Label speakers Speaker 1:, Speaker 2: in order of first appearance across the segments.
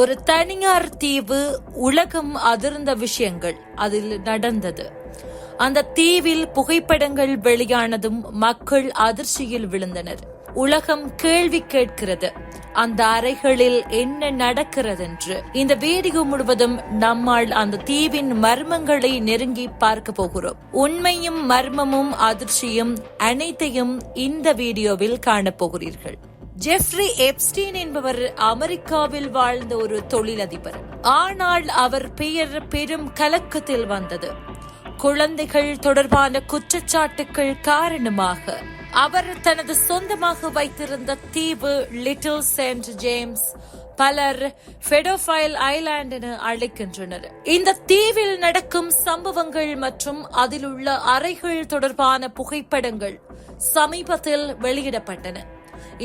Speaker 1: ஒரு தனியார் தீவு, உலகம் அதிர்ந்த விஷயங்கள் அதில் நடந்தது. அந்த தீவில் புகைப்படங்கள் வெளியானதும் மக்கள் அதிர்ச்சியில் விழுந்தனர். உலகம் கேள்வி கேட்கிறது, அந்த அறைகளில் என்ன நடக்கிறது என்று. இந்த வீடியோ முழுவதும் நம்மால் அந்த தீவின் மர்மங்களை நெருங்கி பார்க்க போகிறோம். உண்மையும் மர்மமும் அதிர்ச்சியும் அனைத்தையும் இந்த வீடியோவில் காணப்போகிறீர்கள். ஜெஃப்ரி எப்ஸ்டீன் என்பவர் அமெரிக்காவில் வாழ்ந்த ஒரு தொழிலதிபர். ஆனால் அவர் பெயர் பெரும் கலக்கத்தில் வந்தது. குழந்தைகள் தொடர்பான குற்றச்சாட்டுகள் காரணமாக அவர் தனது சொந்தமாக வைத்திருந்த தீவு லிட்டில் செயின்ட் ஜேம்ஸ் பலர் பெடோஃபைல் ஐலாண்ட் என அழைக்கின்றனர். இந்த தீவில் நடக்கும் சம்பவங்கள் மற்றும் அதில் உள்ள அறைகள் தொடர்பான புகைப்படங்கள் சமீபத்தில் வெளியிடப்பட்டன.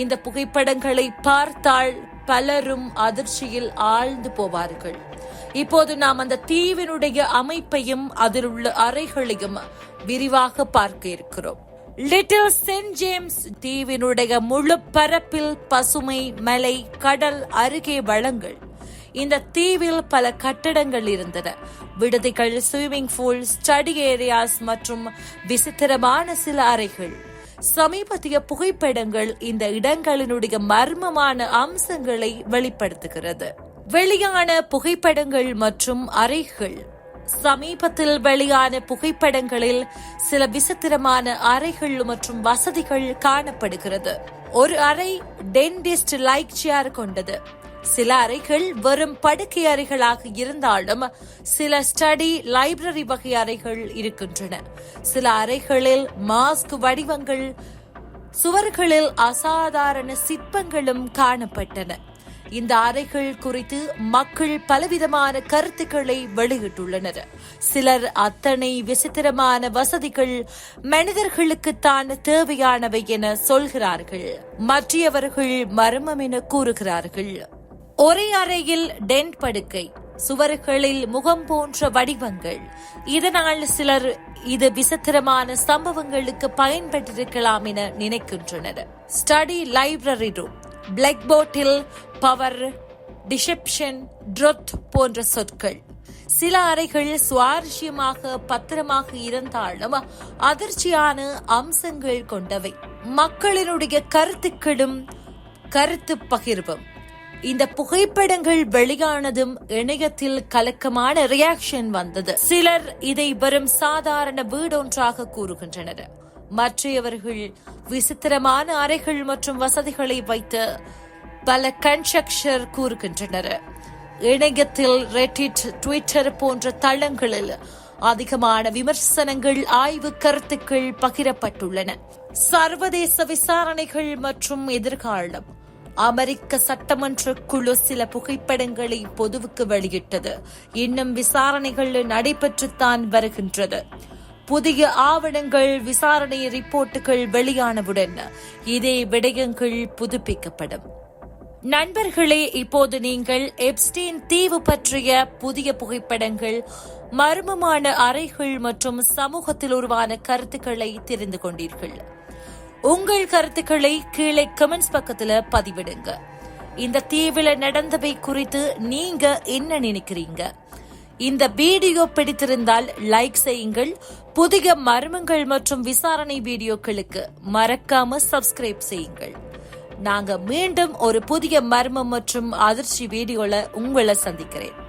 Speaker 1: இந்த புகைப்படங்களை பார்த்தால் பலரும் அதிர்ச்சியில் ஆழ்ந்து போவார்கள். இப்போது நாம் அந்த தீவினுடைய அமைப்பையும் அதில் உள்ள அறைகளையும் விரிவாக பார்க்க இருக்கிறோம். லிட்டில் செயின்ட் ஜேம்ஸ் தீவினுடைய முழு பரப்பில் பசுமை, மலை, கடல், அருகே வளங்கள். இந்த தீவில் பல கட்டடங்கள் இருந்தன. விடுதிகள், ஸ்விம்மிங் பூல், ஸ்டடி ஏரியாஸ் மற்றும் விசித்திரமான சில அறைகள். சமீபத்திய புகைப்படங்கள் இந்த இடங்களினுடைய மர்மமான அம்சங்களை வெளிப்படுத்துகிறது. வெளியான புகைப்படங்கள் மற்றும் அறைகள். சமீபத்தில் வெளியான புகைப்படங்களில் சில விசித்திரமான அறைகள் மற்றும் வசதிகள் காணப்படுகிறது. ஒரு அறை டென்டிஸ்ட் லைக் சேர் கொண்டது. சில அறைகள் வெறும் படுக்கை அறைகளாக இருந்தாலும் சில ஸ்டடி, லைப்ரரி வகை அறைகள் இருக்கின்றன. சில அறைகளில் மாஸ்க் வடிவங்கள், சுவர்களில் அசாதாரண சிற்பங்களும் காணப்பட்டன. இந்த அறைகள் குறித்து மக்கள் பலவிதமான கருத்துக்களை வெளியிட்டுள்ளனர். சிலர் அத்தனை விசித்திரமான வசதிகள் மனிதர்களுக்குத்தான் தேவையானவை என சொல்கிறார்கள். மற்றவர்கள் மர்மம் என கூறுகிறார்கள். ஒரே அறையில் டென்ட் படுக்கை, சுவர்களில் முகம் போன்ற வடிவங்கள். இதனால் சிலர் இது விசித்திரமான சம்பவங்களுக்கு பயன்பட்டிருக்கலாம் என நினைக்கின்றனர். ஸ்டடி லைப்ரரி ரூம், பிளாக் போர்டில் பவர், டிசெப்ஷன், ட்ரொத் போன்ற சொற்கள். சில அறைகள் சுவாரஸ்யமாக பத்திரமாக இருந்தாலும் அதிர்ச்சியான அம்சங்கள் கொண்டவை. மக்களினுடைய கருத்துக்களும் கருத்து பகிர்வும். இந்த புகைப்படங்கள் வெளியானதும் இணையத்தில் கலக்கமான ரியாக்ஷன் வந்தது. சிலர் இதை வெறும் சாதாரண வீடொன்றாக கூறுகின்றனர். மற்றவர்கள் விசித்திரமான அறைகள் மற்றும் வசதிகளை வைத்து பல கன்ஸ்ட்ரக்டர் கூறுகின்றனர். இணையத்தில் ரெட்டிட், ட்விட்டர் போன்ற தளங்களில் அதிகமான விமர்சனங்கள், ஆய்வு கருத்துக்கள் பகிரப்பட்டுள்ளன. சர்வதேச விசாரணைகள் மற்றும் எதிர்காலம். அமெரிக்க சட்டமன்ற குழு சில புகைப்படங்களை பொதுவுக்கு வெளியிட்டது. இன்னும் விசாரணைகள் நடைபெற்றுத்தான் வருகின்றது. புதிய ஆவணங்கள், விசாரணை ரிப்போர்ட்டுகள் வெளியானவுடன் இதே விடயங்கள் புதுப்பிக்கப்படும். நண்பர்களே, இப்போது நீங்கள் எப்ஸ்டீன் தீவு பற்றிய புதிய புகைப்படங்கள், மர்மமான அறைகள் மற்றும் சமூகத்தில் உருவான கருத்துக்களை தெரிந்து கொண்டீர்கள். உங்கள் கருத்துக்களை கீழே கமெண்ட்ஸ் பக்கத்துல பதிவிடுங்க. இந்த தீவில நடந்தவை குறித்து நீங்க என்ன நினைக்கிறீங்க? இந்த வீடியோ பிடித்திருந்தால் லைக் செய்யுங்கள். புதிய மர்மங்கள் மற்றும் விசாரணை வீடியோக்களுக்கு மறக்காம சப்ஸ்கிரைப் செய்யுங்கள். நாங்க மீண்டும் ஒரு புதிய மர்மம் மற்றும் அதிர்ச்சி வீடியோல உங்களை சந்திக்கிறேன்.